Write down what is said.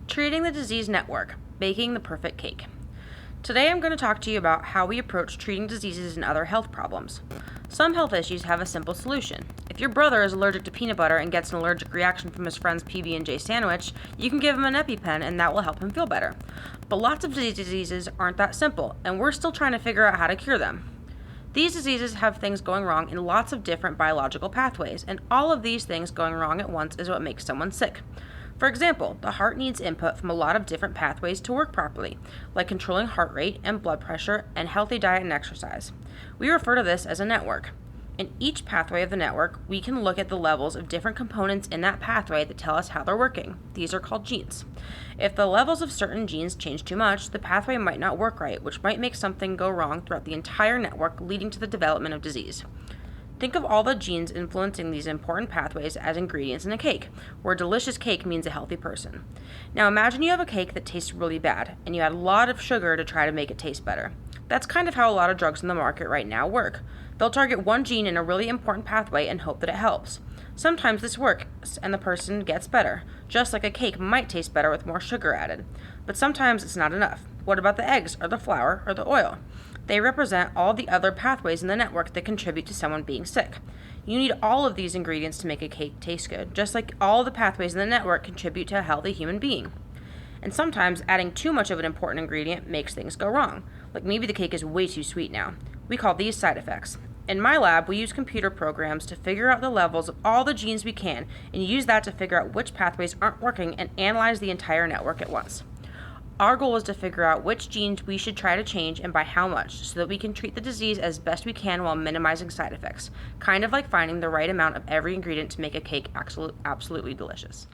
Treating the disease network, baking the perfect cake. Today I'm going to talk to you about how we approach treating diseases and other health problems. Some health issues have a simple solution. If your brother is allergic to peanut butter and gets an allergic reaction from his friend's PB&J sandwich, you can give him an EpiPen and that will help him feel better. But lots of diseases aren't that simple, and we're still trying to figure out how to cure them. These diseases have things going wrong in lots of different biological pathways, and all of these things going wrong at once is what makes someone sick. For example, the heart needs input from a lot of different pathways to work properly, like controlling heart rate and blood pressure and healthy diet and exercise. We refer to this as a network. In each pathway of the network, we can look at the levels of different components in that pathway that tell us how they're working. These are called genes. If the levels of certain genes change too much, the pathway might not work right, which might make something go wrong throughout the entire network, leading to the development of disease. Think of all the genes influencing these important pathways as ingredients in a cake, where a delicious cake means a healthy person. Now imagine you have a cake that tastes really bad, and you add a lot of sugar to try to make it taste better. That's kind of how a lot of drugs in the market right now work. They'll target one gene in a really important pathway and hope that it helps. Sometimes this works and the person gets better, just like a cake might taste better with more sugar added. But sometimes it's not enough. What about the eggs, or the flour, or the oil? They represent all the other pathways in the network that contribute to someone being sick. You need all of these ingredients to make a cake taste good, just like all the pathways in the network contribute to a healthy human being. And sometimes adding too much of an important ingredient makes things go wrong, like maybe the cake is way too sweet now. We call these side effects. In my lab, we use computer programs to figure out the levels of all the genes we can and use that to figure out which pathways aren't working and analyze the entire network at once. Our goal is to figure out which genes we should try to change and by how much, so that we can treat the disease as best we can while minimizing side effects, kind of like finding the right amount of every ingredient to make a cake absolutely delicious.